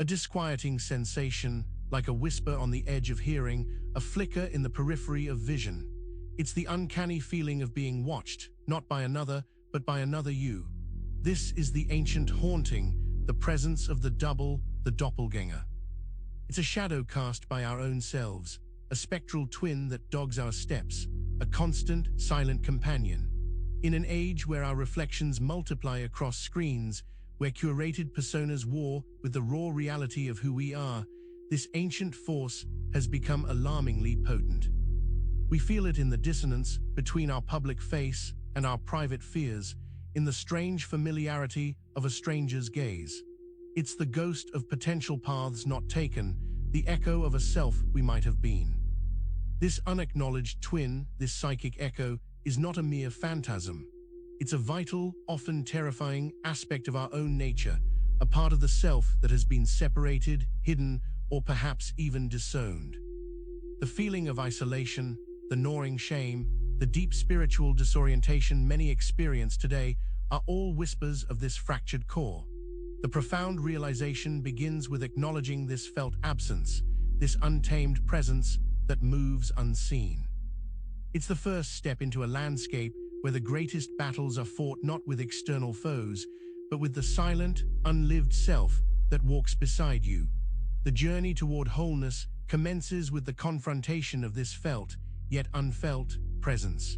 A disquieting sensation, like a whisper on the edge of hearing, a flicker in the periphery of vision. It's the uncanny feeling of being watched, not by another, but by another you. This is the ancient haunting, the presence of the double, the doppelganger. It's a shadow cast by our own selves, a spectral twin that dogs our steps, a constant, silent companion. In an age where our reflections multiply across screens, where curated personas war with the raw reality of who we are, this ancient force has become alarmingly potent. We feel it in the dissonance between our public face and our private fears, in the strange familiarity of a stranger's gaze. It's the ghost of potential paths not taken, the echo of a self we might have been. This unacknowledged twin, this psychic echo, is not a mere phantasm. It's a vital, often terrifying aspect of our own nature, a part of the self that has been separated, hidden, or perhaps even disowned. The feeling of isolation, the gnawing shame, the deep spiritual disorientation many experience today are all whispers of this fractured core. The profound realization begins with acknowledging this felt absence, this untamed presence that moves unseen. It's the first step into a landscape where the greatest battles are fought not with external foes, but with the silent, unlived self that walks beside you. The journey toward wholeness commences with the confrontation of this felt, yet unfelt, presence.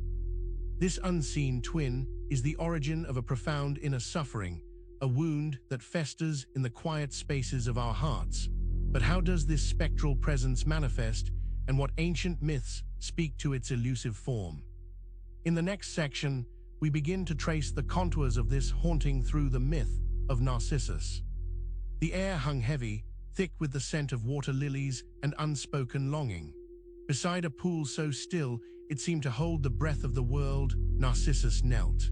This unseen twin is the origin of a profound inner suffering, a wound that festers in the quiet spaces of our hearts. But how does this spectral presence manifest, and what ancient myths speak to its elusive form? In the next section, we begin to trace the contours of this haunting through the myth of Narcissus. The air hung heavy, thick with the scent of water lilies and unspoken longing. Beside a pool so still, it seemed to hold the breath of the world, Narcissus knelt.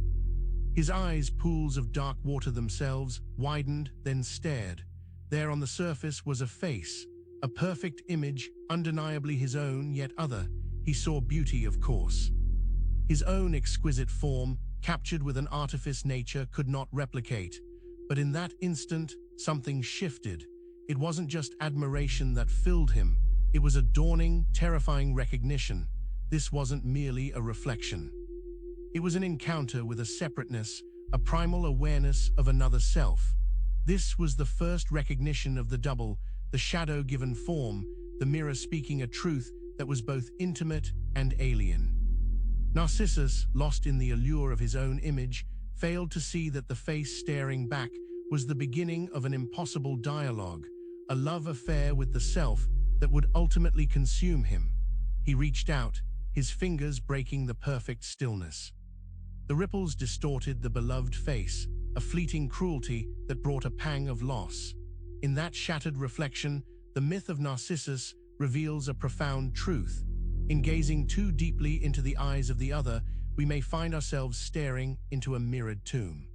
His eyes, pools of dark water themselves, widened, then stared. There on the surface was a face, a perfect image, undeniably his own, yet other. He saw beauty, of course. His own exquisite form, captured with an artifice nature could not replicate. But in that instant, something shifted. It wasn't just admiration that filled him. It was a dawning, terrifying recognition. This wasn't merely a reflection. It was an encounter with a separateness, a primal awareness of another self. This was the first recognition of the double, the shadow-given form, the mirror speaking a truth that was both intimate and alien. Narcissus, lost in the allure of his own image, failed to see that the face staring back was the beginning of an impossible dialogue, a love affair with the self that would ultimately consume him. He reached out, his fingers breaking the perfect stillness. The ripples distorted the beloved face, a fleeting cruelty that brought a pang of loss. In that shattered reflection, the myth of Narcissus reveals a profound truth. In gazing too deeply into the eyes of the other, we may find ourselves staring into a mirrored tomb.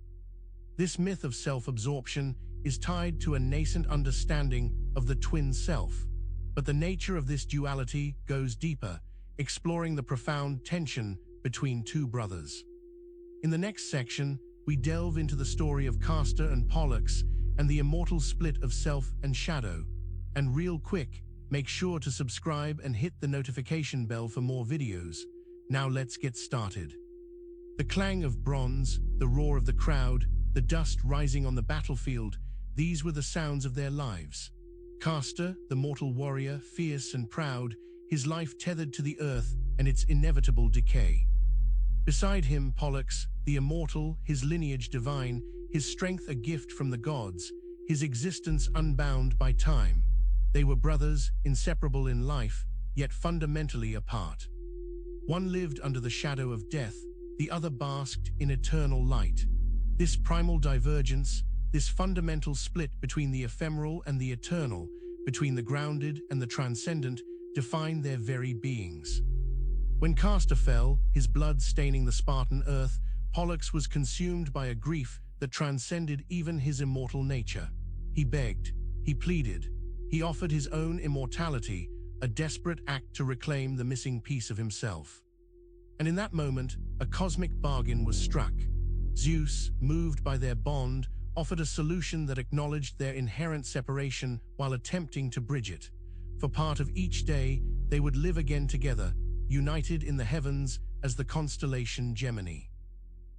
This myth of self-absorption is tied to a nascent understanding of the twin self. But the nature of this duality goes deeper, exploring the profound tension between two brothers. In the next section, we delve into the story of Castor and Pollux and the immortal split of self and shadow. And real quick, make sure to subscribe and hit the notification bell for more videos. Now let's get started. The clang of bronze, the roar of the crowd, the dust rising on the battlefield, these were the sounds of their lives. Castor, the mortal warrior, fierce and proud, his life tethered to the earth and its inevitable decay. Beside him, Pollux, the immortal, his lineage divine, his strength a gift from the gods, his existence unbound by time. They were brothers, inseparable in life, yet fundamentally apart. One lived under the shadow of death, the other basked in eternal light. This primal divergence, this fundamental split between the ephemeral and the eternal, between the grounded and the transcendent, defined their very beings. When Castor fell, his blood staining the Spartan earth, Pollux was consumed by a grief that transcended even his immortal nature. He begged, he pleaded, he offered his own immortality, a desperate act to reclaim the missing piece of himself. And in that moment, a cosmic bargain was struck. Zeus, moved by their bond, offered a solution that acknowledged their inherent separation while attempting to bridge it. For part of each day, they would live again together, united in the heavens as the constellation Gemini.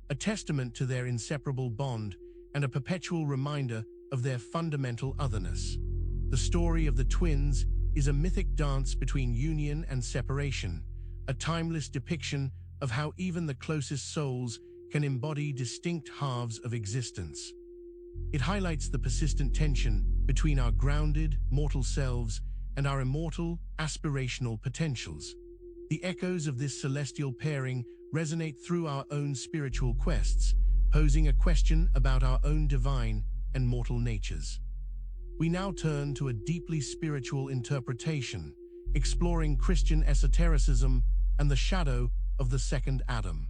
A testament to their inseparable bond and a perpetual reminder of their fundamental otherness. The story of the twins is a mythic dance between union and separation, a timeless depiction of how even the closest souls can embody distinct halves of existence. It highlights the persistent tension between our grounded, mortal selves and our immortal, aspirational potentials. The echoes of this celestial pairing resonate through our own spiritual quests, posing a question about our own divine and mortal natures. We now turn to a deeply spiritual interpretation, exploring Christian esotericism and the shadow of the second Adam.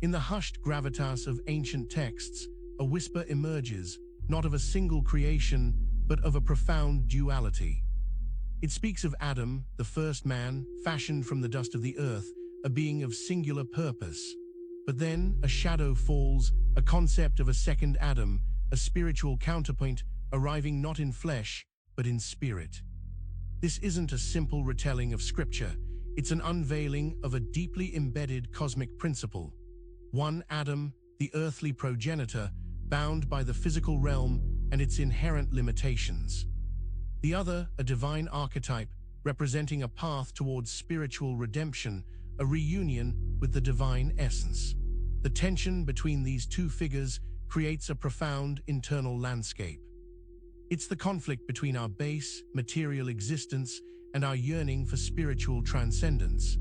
In the hushed gravitas of ancient texts, a whisper emerges, not of a single creation, but of a profound duality. It speaks of Adam, the first man, fashioned from the dust of the earth, a being of singular purpose. But then a shadow falls, a concept of a second Adam, a spiritual counterpoint, arriving not in flesh, but in spirit. This isn't a simple retelling of scripture, it's an unveiling of a deeply embedded cosmic principle. One Adam, the earthly progenitor, bound by the physical realm and its inherent limitations. The other, a divine archetype, representing a path towards spiritual redemption, a reunion with the divine essence. The tension between these two figures creates a profound internal landscape. It's the conflict between our base, material existence and our yearning for spiritual transcendence.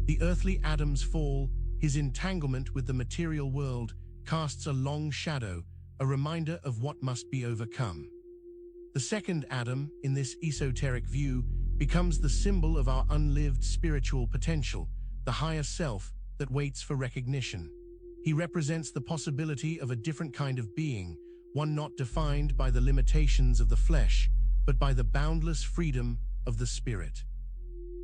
The earthly Adam's fall, his entanglement with the material world, casts a long shadow, a reminder of what must be overcome. The second Adam, in this esoteric view, becomes the symbol of our unlived spiritual potential, the higher self that waits for recognition. He represents the possibility of a different kind of being, one not defined by the limitations of the flesh, but by the boundless freedom of the spirit.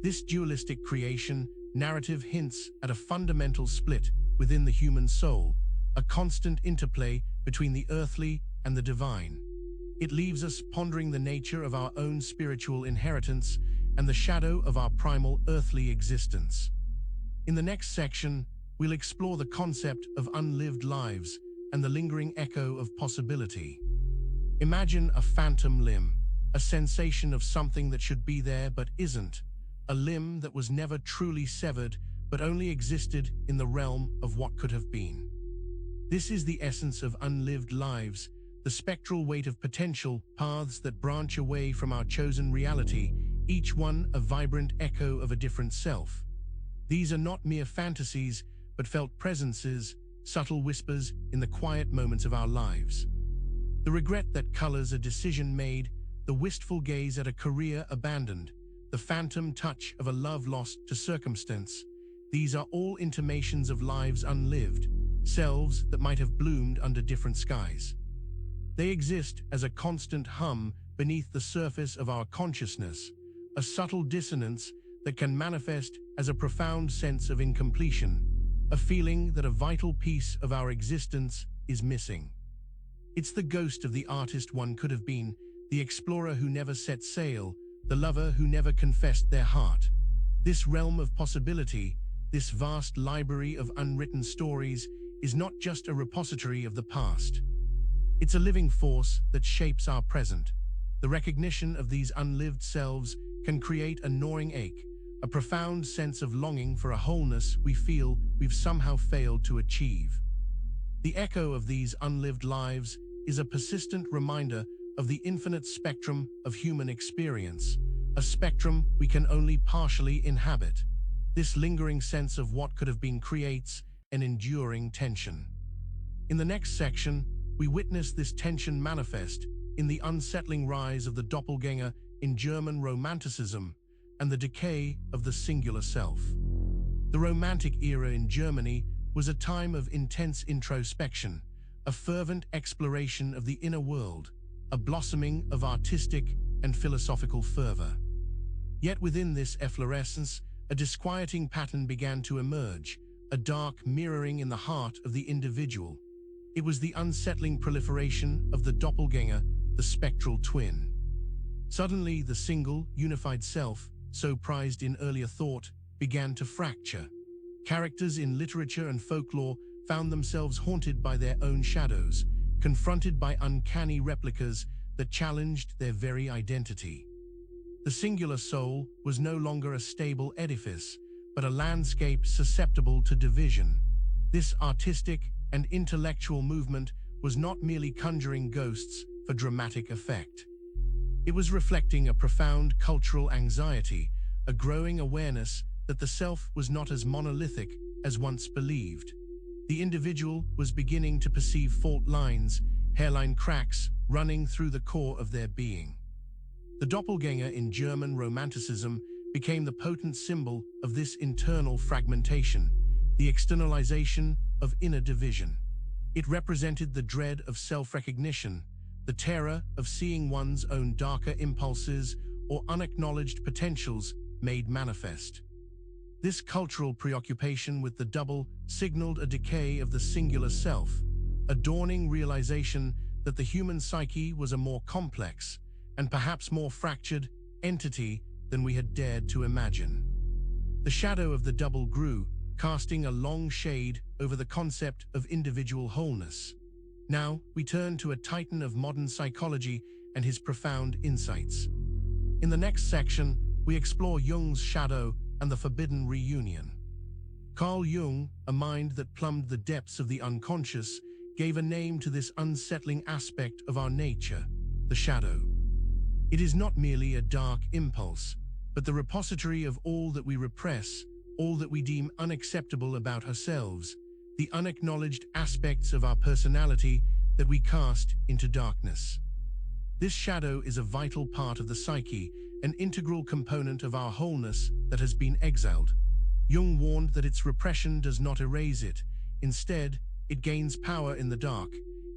This dualistic creation narrative hints at a fundamental split within the human soul, a constant interplay between the earthly and the divine. It leaves us pondering the nature of our own spiritual inheritance and the shadow of our primal earthly existence. In the next section, we'll explore the concept of unlived lives and the lingering echo of possibility. Imagine a phantom limb, a sensation of something that should be there but isn't, a limb that was never truly severed but only existed in the realm of what could have been. This is the essence of unlived lives, the spectral weight of potential, paths that branch away from our chosen reality, each one a vibrant echo of a different self. These are not mere fantasies, but felt presences, subtle whispers in the quiet moments of our lives. The regret that colors a decision made, the wistful gaze at a career abandoned, the phantom touch of a love lost to circumstance, these are all intimations of lives unlived, selves that might have bloomed under different skies. They exist as a constant hum beneath the surface of our consciousness, a subtle dissonance that can manifest as a profound sense of incompletion, a feeling that a vital piece of our existence is missing. It's the ghost of the artist one could have been, the explorer who never set sail, the lover who never confessed their heart. This realm of possibility, this vast library of unwritten stories, is not just a repository of the past. It's a living force that shapes our present. The recognition of these unlived selves can create a gnawing ache, a profound sense of longing for a wholeness we feel we've somehow failed to achieve. The echo of these unlived lives is a persistent reminder of the infinite spectrum of human experience, a spectrum we can only partially inhabit. This lingering sense of what could have been creates an enduring tension. In the next section, we witness this tension manifest in the unsettling rise of the doppelganger in German Romanticism and the decay of the singular self. The Romantic era in Germany was a time of intense introspection, a fervent exploration of the inner world, a blossoming of artistic and philosophical fervor. Yet within this efflorescence, a disquieting pattern began to emerge, a dark mirroring in the heart of the individual. It was the unsettling proliferation of the doppelganger, the spectral twin. Suddenly, the single, unified self, so prized in earlier thought, began to fracture. Characters in literature and folklore found themselves haunted by their own shadows, confronted by uncanny replicas that challenged their very identity. The singular soul was no longer a stable edifice, but a landscape susceptible to division. This artistic and intellectual movement was not merely conjuring ghosts for dramatic effect. It was reflecting a profound cultural anxiety, a growing awareness that the self was not as monolithic as once believed. The individual was beginning to perceive fault lines, hairline cracks running through the core of their being. The doppelganger in German Romanticism became the potent symbol of this internal fragmentation, the externalization of inner division. It represented the dread of self-recognition, the terror of seeing one's own darker impulses or unacknowledged potentials made manifest. This cultural preoccupation with the double signaled a decay of the singular self, a dawning realization that the human psyche was a more complex and perhaps more fractured entity than we had dared to imagine. The shadow of the double grew, casting a long shade over the concept of individual wholeness. Now, we turn to a titan of modern psychology and his profound insights. In the next section, we explore Jung's shadow and the forbidden reunion. Carl Jung, a mind that plumbed the depths of the unconscious, gave a name to this unsettling aspect of our nature, the shadow. It is not merely a dark impulse, but the repository of all that we repress, all that we deem unacceptable about ourselves, the unacknowledged aspects of our personality that we cast into darkness. This shadow is a vital part of the psyche, an integral component of our wholeness that has been exiled. Jung warned that its repression does not erase it. Instead, it gains power in the dark,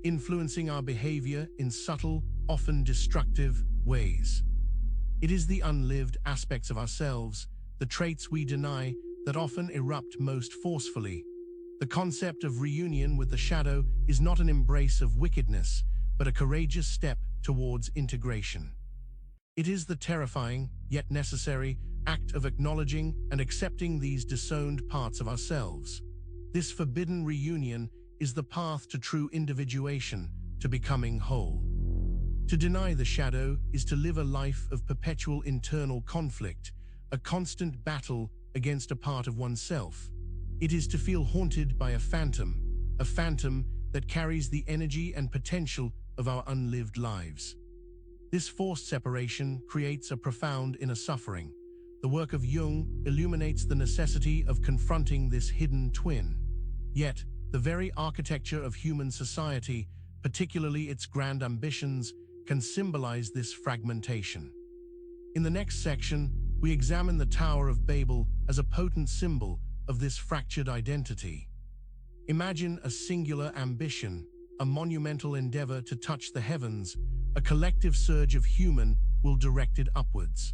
influencing our behavior in subtle, often destructive ways. It is the unlived aspects of ourselves, the traits we deny, that often erupt most forcefully. The concept of reunion with the shadow is not an embrace of wickedness, but a courageous step towards integration. It is the terrifying, yet necessary, act of acknowledging and accepting these disowned parts of ourselves. This forbidden reunion is the path to true individuation, to becoming whole. To deny the shadow is to live a life of perpetual internal conflict, a constant battle against a part of oneself. It is to feel haunted by a phantom that carries the energy and potential of our unlived lives. This forced separation creates a profound inner suffering. The work of Jung illuminates the necessity of confronting this hidden twin. Yet, the very architecture of human society, particularly its grand ambitions, can symbolize this fragmentation. In the next section, we examine the Tower of Babel as a potent symbol of this fractured identity. Imagine a singular ambition, a monumental endeavor to touch the heavens, a collective surge of human will direct it upwards.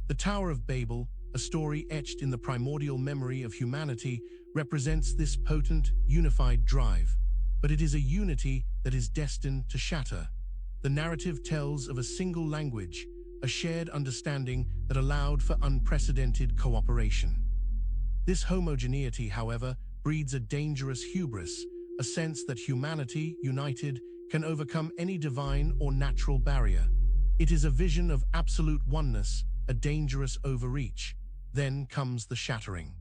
The Tower of Babel, a story etched in the primordial memory of humanity, represents this potent, unified drive, but it is a unity that is destined to shatter. The narrative tells of a single language, a shared understanding that allowed for unprecedented cooperation. This homogeneity, however, breeds a dangerous hubris, a sense that humanity, united, can overcome any divine or natural barrier. It is a vision of absolute oneness, a dangerous overreach. Then comes the shattering.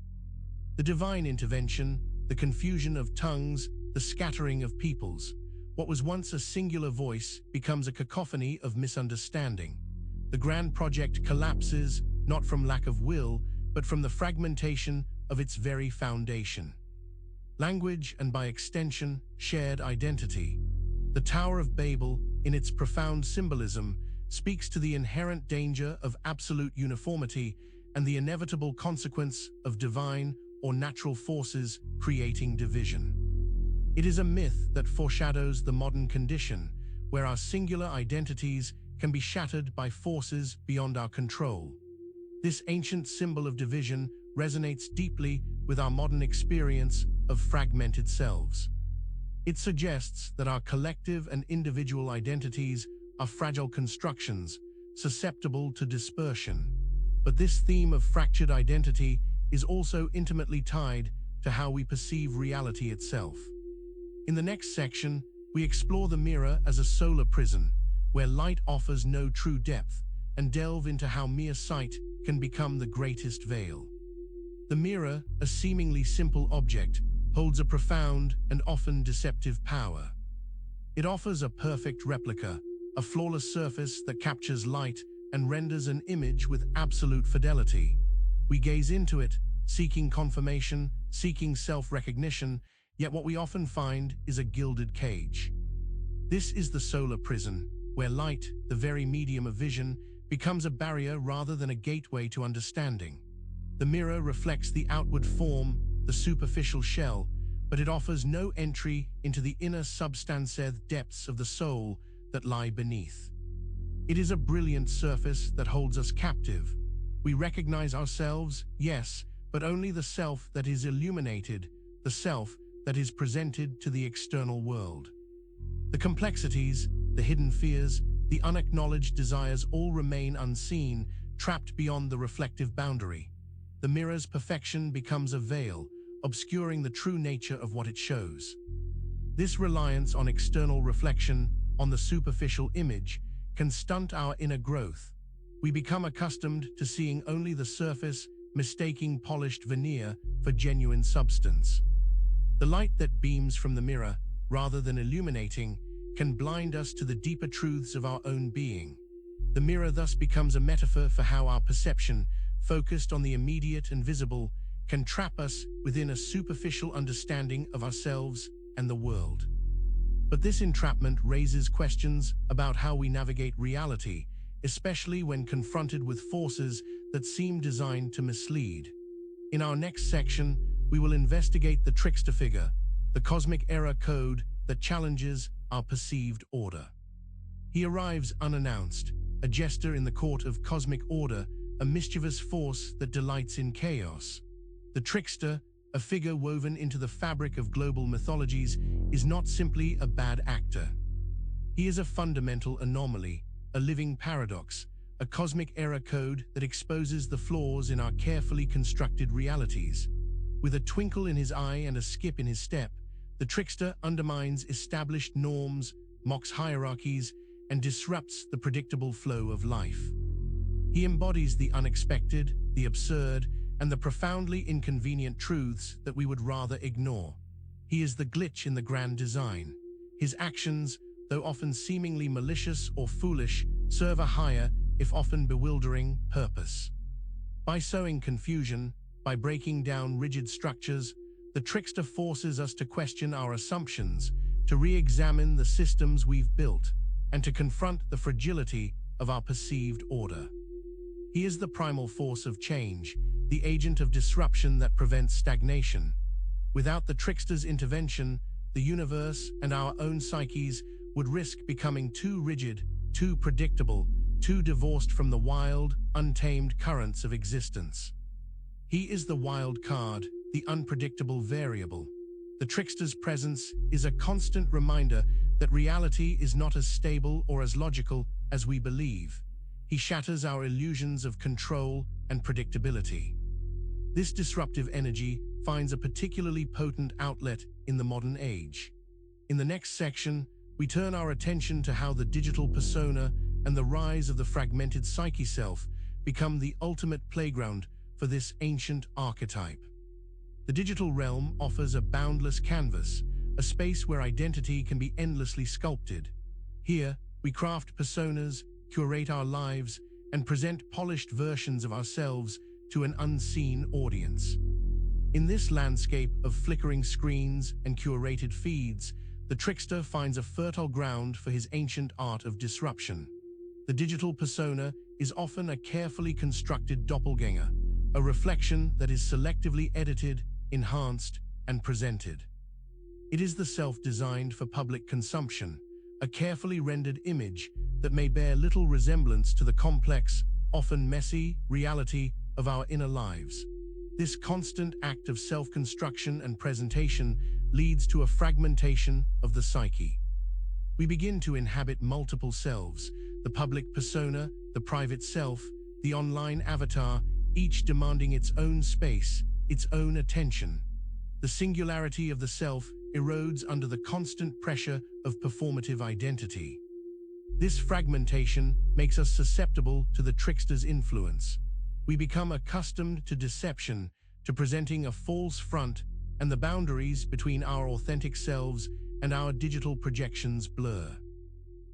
The divine intervention, the confusion of tongues, the scattering of peoples. What was once a singular voice becomes a cacophony of misunderstanding. The grand project collapses, not from lack of will, but from the fragmentation of its very foundation. Language and, by extension, shared identity. The Tower of Babel, in its profound symbolism, speaks to the inherent danger of absolute uniformity and the inevitable consequence of divine or natural forces creating division. It is a myth that foreshadows the modern condition, where our singular identities can be shattered by forces beyond our control. This ancient symbol of division resonates deeply with our modern experience of fragmented selves. It suggests that our collective and individual identities are fragile constructions, susceptible to dispersion. But this theme of fractured identity is also intimately tied to how we perceive reality itself. In the next section, we explore the mirror as a solar prison, where light offers no true depth, and delve into how mere sight can become the greatest veil. The mirror, a seemingly simple object, holds a profound and often deceptive power. It offers a perfect replica, a flawless surface that captures light and renders an image with absolute fidelity. We gaze into it, seeking confirmation, seeking self-recognition, yet what we often find is a gilded cage. This is the solar prison, where light, the very medium of vision, becomes a barrier rather than a gateway to understanding. The mirror reflects the outward form, the superficial shell, but it offers no entry into the inner substanced depths of the soul that lie beneath. It is a brilliant surface that holds us captive. We recognize ourselves, yes, but only the self that is illuminated, the self that is presented to the external world. The complexities, the hidden fears, the unacknowledged desires all remain unseen, trapped beyond the reflective boundary. The mirror's perfection becomes a veil, obscuring the true nature of what it shows. This reliance on external reflection, on the superficial image, can stunt our inner growth. We become accustomed to seeing only the surface, mistaking polished veneer for genuine substance. The light that beams from the mirror, rather than illuminating, can blind us to the deeper truths of our own being. The mirror thus becomes a metaphor for how our perception, focused on the immediate and visible, can trap us within a superficial understanding of ourselves and the world. But this entrapment raises questions about how we navigate reality, especially when confronted with forces that seem designed to mislead. In our next section, we will investigate the trickster figure, the cosmic error code that challenges our perceived order. He arrives unannounced, a jester in the court of cosmic order, a mischievous force that delights in chaos. The trickster, a figure woven into the fabric of global mythologies, is not simply a bad actor. He is a fundamental anomaly, a living paradox, a cosmic error code that exposes the flaws in our carefully constructed realities. With a twinkle in his eye and a skip in his step, the trickster undermines established norms, mocks hierarchies, and disrupts the predictable flow of life. He embodies the unexpected, the absurd, and the profoundly inconvenient truths that we would rather ignore. He is the glitch in the grand design. His actions, though often seemingly malicious or foolish, serve a higher, if often bewildering, purpose. By sowing confusion, by breaking down rigid structures, the trickster forces us to question our assumptions, to re-examine the systems we've built, and to confront the fragility of our perceived order. He is the primal force of change, the agent of disruption that prevents stagnation. Without the trickster's intervention, the universe and our own psyches would risk becoming too rigid, too predictable, too divorced from the wild, untamed currents of existence. He is the wild card, the unpredictable variable. The trickster's presence is a constant reminder that reality is not as stable or as logical as we believe. He shatters our illusions of control and predictability. This disruptive energy finds a particularly potent outlet in the modern age. In the next section, we turn our attention to how the digital persona and the rise of the fragmented psyche self become the ultimate playground for this ancient archetype. The digital realm offers a boundless canvas, a space where identity can be endlessly sculpted. Here, we craft personas, curate our lives, and present polished versions of ourselves to an unseen audience. In this landscape of flickering screens and curated feeds, the trickster finds a fertile ground for his ancient art of disruption. The digital persona is often a carefully constructed doppelganger, a reflection that is selectively edited, enhanced, and presented. It is the self designed for public consumption, a carefully rendered image that may bear little resemblance to the complex, often messy, reality of our inner lives. This constant act of self-construction and presentation leads to a fragmentation of the psyche. We begin to inhabit multiple selves, the public persona, the private self, the online avatar, each demanding its own space, its own attention. The singularity of the self erodes under the constant pressure of performative identity. This fragmentation makes us susceptible to the trickster's influence. We become accustomed to deception, to presenting a false front, and the boundaries between our authentic selves and our digital projections blur.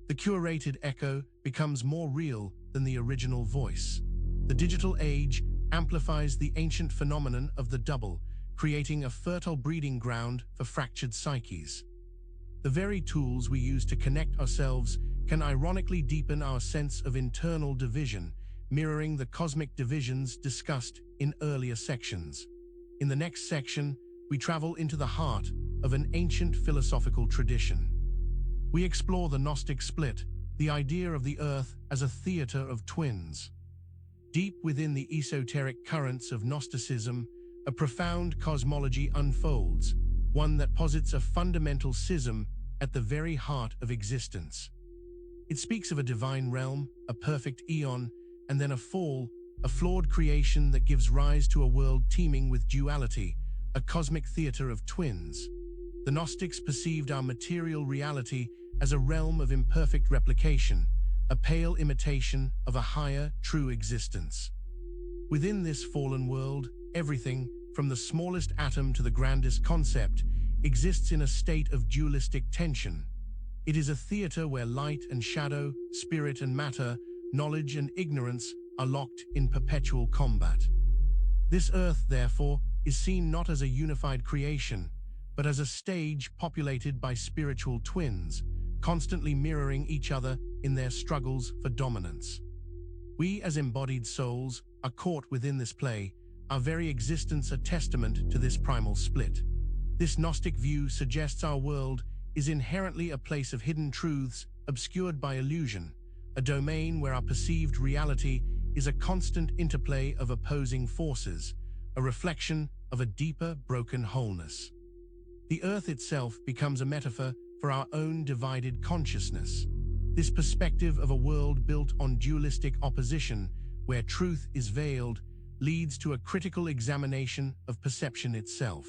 The curated echo becomes more real than the original voice. The digital age amplifies the ancient phenomenon of the double, creating a fertile breeding ground for fractured psyches. The very tools we use to connect ourselves can ironically deepen our sense of internal division, mirroring the cosmic divisions discussed in earlier sections. In the next section, we travel into the heart of an ancient philosophical tradition. We explore the Gnostic split, the idea of the earth as a theater of twins. Deep within the esoteric currents of Gnosticism, a profound cosmology unfolds, one that posits a fundamental schism at the very heart of existence. It speaks of a divine realm, a perfect eon, and then a fall, a flawed creation that gives rise to a world teeming with duality, a cosmic theater of twins. The Gnostics perceived our material reality as a realm of imperfect replication, a pale imitation of a higher, true existence. Within this fallen world, everything, from the smallest atom to the grandest concept, exists in a state of dualistic tension. It is a theater where light and shadow, spirit and matter, knowledge and ignorance are locked in perpetual combat. This earth, therefore, is seen not as a unified creation, but as a stage populated by spiritual twins, constantly mirroring each other in their struggles for dominance. We, as embodied souls, are caught within this play, our very existence a testament to this primal split. This Gnostic view suggests our world is inherently a place of hidden truths obscured by illusion, a domain where our perceived reality is a constant interplay of opposing forces, a reflection of a deeper, broken wholeness. The earth itself becomes a metaphor for our own divided consciousness. This perspective of a world built on dualistic opposition, where truth is veiled, leads to a critical examination of perception itself.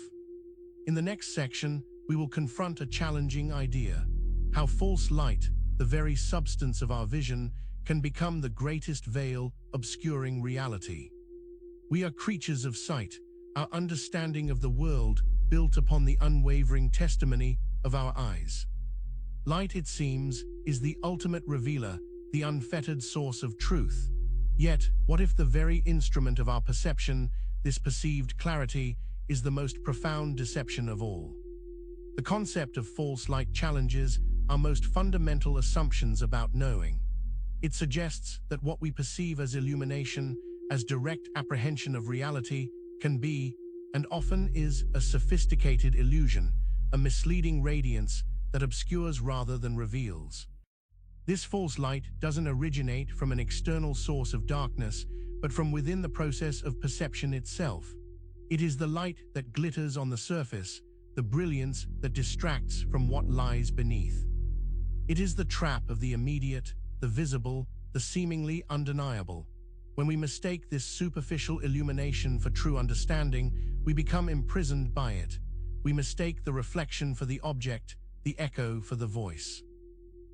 In the next section, we will confront a challenging idea: how false light, the very substance of our vision, can become the greatest veil obscuring reality. We are creatures of sight, our understanding of the world built upon the unwavering testimony of our eyes. Light, it seems, is the ultimate revealer, the unfettered source of truth. Yet, what if the very instrument of our perception, this perceived clarity, is the most profound deception of all? The concept of false light challenges our most fundamental assumptions about knowing. It suggests that what we perceive as illumination, as direct apprehension of reality, can be, and often is, a sophisticated illusion, a misleading radiance that obscures rather than reveals. This false light doesn't originate from an external source of darkness, but from within the process of perception itself. It is the light that glitters on the surface, the brilliance that distracts from what lies beneath. It is the trap of the immediate, the visible, the seemingly undeniable. When we mistake this superficial illumination for true understanding, we become imprisoned by it. We mistake the reflection for the object, the echo for the voice.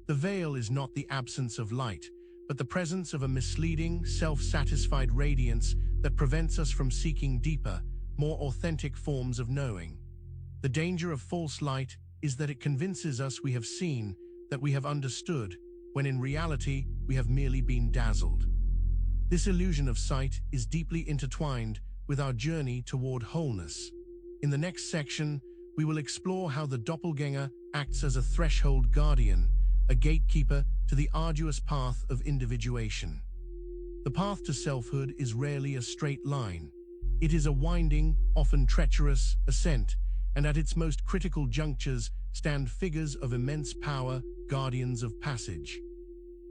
The veil is not the absence of light, but the presence of a misleading, self-satisfied radiance that prevents us from seeking deeper, more authentic forms of knowing. The danger of false light is that it convinces us we have seen, that we have understood, when in reality we have merely been dazzled. This illusion of sight is deeply intertwined with our journey toward wholeness. In the next section, we will explore how the doppelganger acts as a threshold guardian, a gatekeeper to the arduous path of individuation. The path to selfhood is rarely a straight line. It is a winding, often treacherous, ascent, and at its most critical junctures stand figures of immense power, guardians of passage.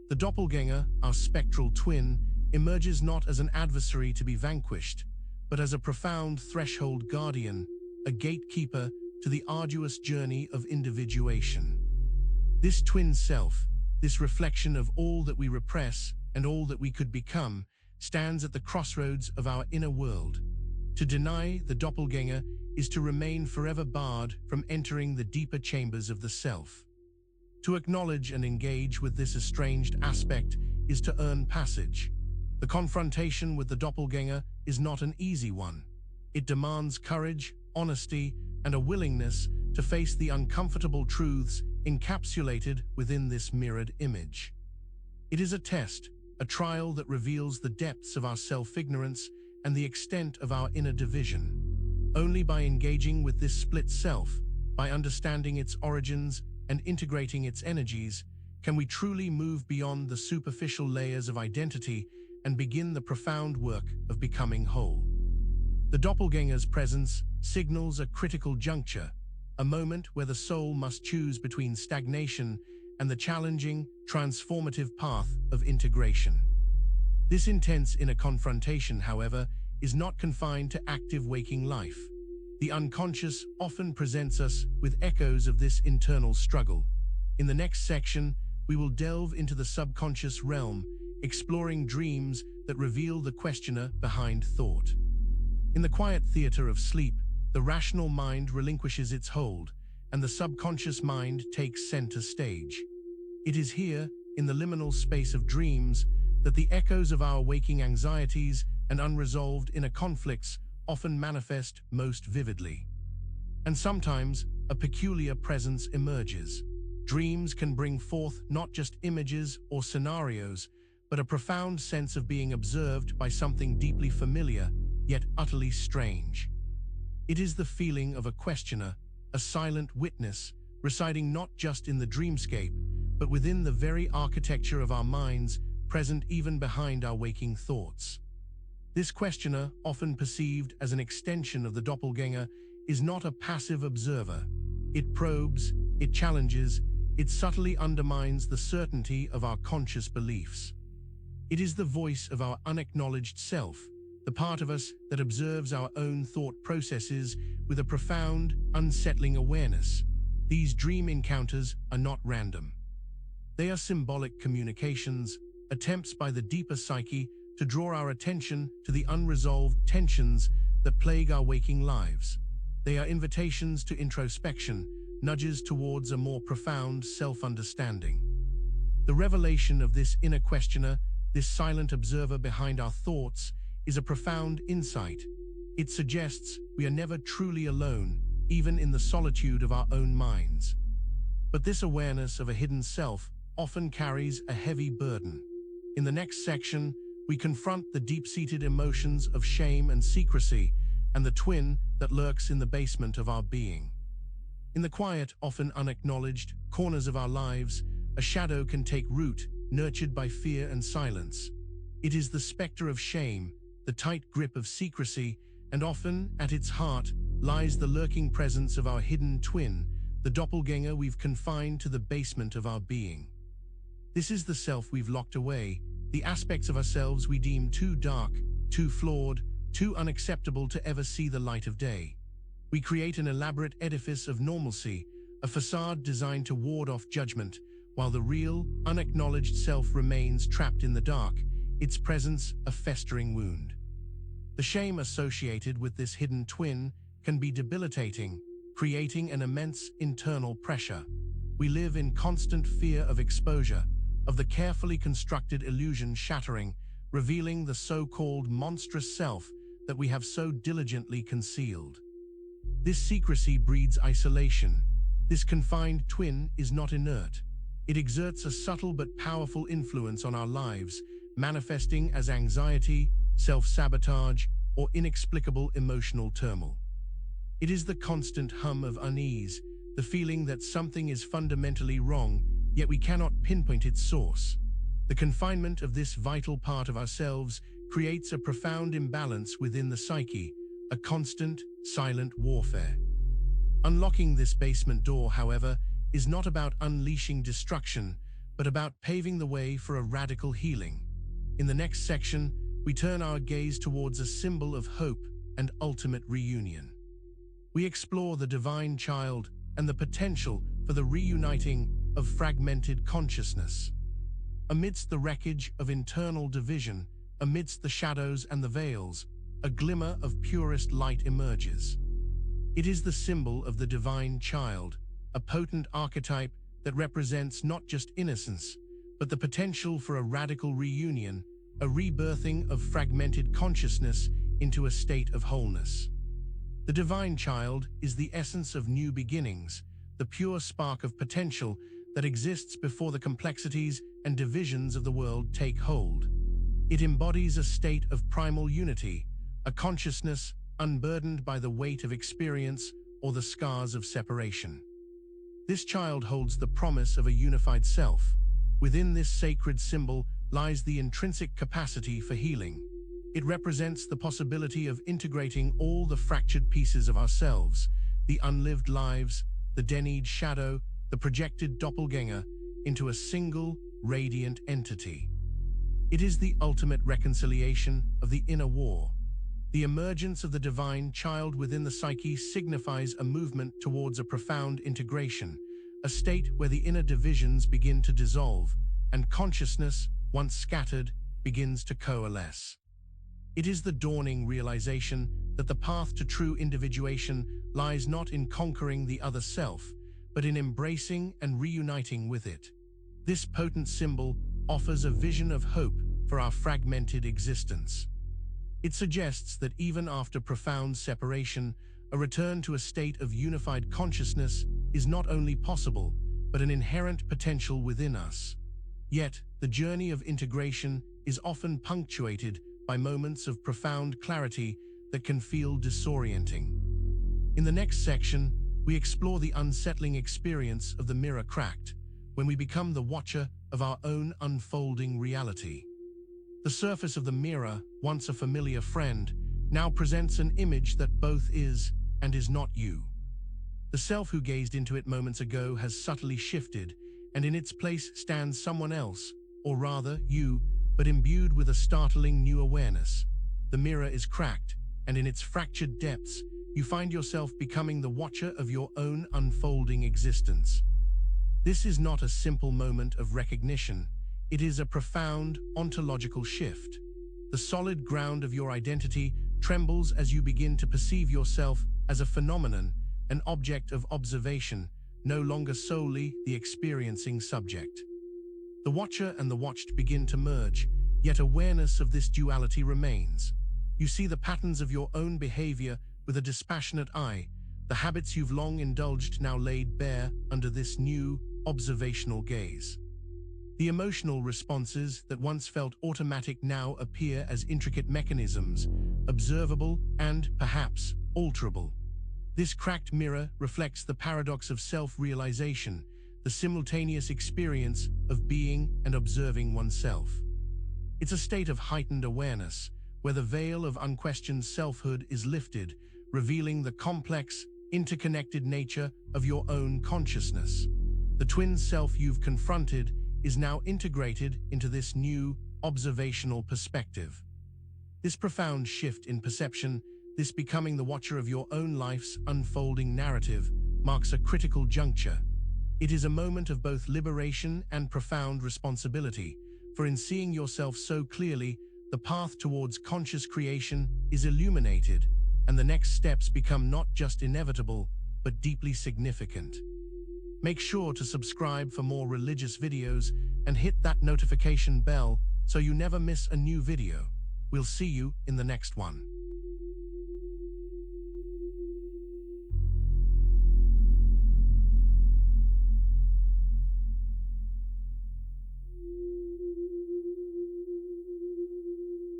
The doppelganger, our spectral twin, emerges not as an adversary to be vanquished, but as a profound threshold guardian, a gatekeeper to the arduous journey of individuation. This twin self, this reflection of all that we repress and all that we could become, stands at the crossroads of our inner world. To deny the doppelganger is to remain forever barred from entering the deeper chambers of the self. To acknowledge and engage with this estranged aspect is to earn passage. The confrontation with the doppelganger is not an easy one. It demands courage, honesty, and a willingness to face the uncomfortable truths encapsulated within this mirrored image. It is a test, a trial that reveals the depths of our self-ignorance and the extent of our inner division. Only by engaging with this split self, by understanding its origins and integrating its energies, can we truly move beyond the superficial layers of identity and begin the profound work of becoming whole. The doppelganger's presence signals a critical juncture, a moment where the soul must choose between stagnation and the challenging, transformative path of integration. This intense inner confrontation, however, is not confined to active waking life. The unconscious often presents us with echoes of this internal struggle. In the next section, we will delve into the subconscious realm, exploring dreams that reveal the questioner behind thought. In the quiet theater of sleep, the rational mind relinquishes its hold, and the subconscious mind takes center stage. It is here, in the liminal space of dreams, that the echoes of our waking anxieties and unresolved inner conflicts often manifest most vividly. And sometimes, a peculiar presence emerges. Dreams can bring forth not just images or scenarios, but a profound sense of being observed by something deeply familiar, yet utterly strange. It is the feeling of a questioner, a silent witness, residing not just in the dreamscape, but within the very architecture of our minds, present even behind our waking thoughts. This questioner, often perceived as an extension of the doppelganger, is not a passive observer. It probes, it challenges, it subtly undermines the certainty of our conscious beliefs. It is the voice of our unacknowledged self, the part of us that observes our own thought processes with a profound, unsettling awareness. These dream encounters are not random. They are symbolic communications, attempts by the deeper psyche to draw our attention to the unresolved tensions that plague our waking lives. They are invitations to introspection, nudges towards a more profound self-understanding. The revelation of this inner questioner, this silent observer behind our thoughts, is a profound insight. It suggests we are never truly alone, even in the solitude of our own minds. But this awareness of a hidden self often carries a heavy burden. In the next section, we confront the deep-seated emotions of shame and secrecy, and the twin that lurks in the basement of our being. In the quiet, often unacknowledged, corners of our lives, a shadow can take root, nurtured by fear and silence. It is the specter of shame, the tight grip of secrecy, and often, at its heart, lies the lurking presence of our hidden twin, the doppelganger we've confined to the basement of our being. This is the self we've locked away, the aspects of ourselves we deem too dark, too flawed, too unacceptable to ever see the light of day. We create an elaborate edifice of normalcy, a facade designed to ward off judgment, while the real, unacknowledged self remains trapped in the dark, its presence a festering wound. The shame associated with this hidden twin can be debilitating, creating an immense internal pressure. We live in constant fear of exposure, of the carefully constructed illusion shattering, revealing the so-called monstrous self that we have so diligently concealed. This secrecy breeds isolation. This confined twin is not inert. It exerts a subtle but powerful influence on our lives, manifesting as anxiety, self-sabotage, or inexplicable emotional turmoil. It is the constant hum of unease, the feeling that something is fundamentally wrong, yet we cannot pinpoint its source. The confinement of this vital part of ourselves creates a profound imbalance within the psyche, a constant, silent warfare. Unlocking this basement door, however, is not about unleashing destruction, but about paving the way for a radical healing. In the next section, we turn our gaze towards a symbol of hope, and ultimate reunion. We explore the divine child and the potential for the reuniting of fragmented consciousness. Amidst the wreckage of internal division, amidst the shadows and the veils, a glimmer of purest light emerges. It is the symbol of the divine child, a potent archetype that represents not just innocence, but the potential for a radical reunion, a rebirthing of fragmented consciousness into a state of wholeness. The divine child is the essence of new beginnings, the pure spark of potential that exists before the complexities and divisions of the world take hold. It embodies a state of primal unity, a consciousness unburdened by the weight of experience or the scars of separation. This child holds the promise of a unified self. Within this sacred symbol lies the intrinsic capacity for healing. It represents the possibility of integrating all the fractured pieces of ourselves, the unlived lives, the denuded shadow, the projected doppelganger, into a single, radiant entity. It is the ultimate reconciliation of the inner war. The emergence of the divine child within the psyche signifies a movement towards a profound integration, a state where the inner divisions begin to dissolve, and consciousness, once scattered, begins to coalesce. It is the dawning realization that the path to true individuation lies not in conquering the other self, but in embracing and reuniting with it. This potent symbol offers a vision of hope for our fragmented existence. It suggests that even after profound separation, a return to a state of unified consciousness is not only possible, but an inherent potential within us. Yet, the journey of integration is often punctuated by moments of profound clarity that can feel disorienting. In the next section, we explore the unsettling experience of the mirror cracked, when we become the watcher of our own unfolding reality. The surface of the mirror, once a familiar friend, now presents an image that both is and is not you. The self who gazed into it moments ago has subtly shifted, and in its place stands someone else, or rather, you, but imbued with a startling new awareness. The mirror is cracked, and in its fractured depths, you find yourself becoming the watcher of your own unfolding existence. This is not a simple moment of recognition. It is a profound ontological shift. The solid ground of your identity trembles as you begin to perceive yourself as a phenomenon, an object of observation, no longer solely the experiencing subject. The watcher and the watched begin to merge, yet awareness of this duality remains. You see the patterns of your own behavior with a dispassionate eye, the habits you've long indulged now laid bare under this new, observational gaze. The emotional responses that once felt automatic now appear as intricate mechanisms, observable and, perhaps, alterable. This cracked mirror reflects the paradox of self-realization, the simultaneous experience of being and observing oneself. It's a state of heightened awareness, where the veil of unquestioned selfhood is lifted, revealing the complex, interconnected nature of your own consciousness. The twin self you've confronted is now integrated into this new, observational perspective. This profound shift in perception, this becoming the watcher of your own life's unfolding narrative, marks a critical juncture. It is a moment of both liberation and profound responsibility, for in seeing yourself so clearly, the path towards conscious creation is illuminated, and the next steps become not just inevitable, but deeply significant. Make sure to subscribe for more religious videos and hit that notification bell so you never miss a new video. We'll see you in the next one.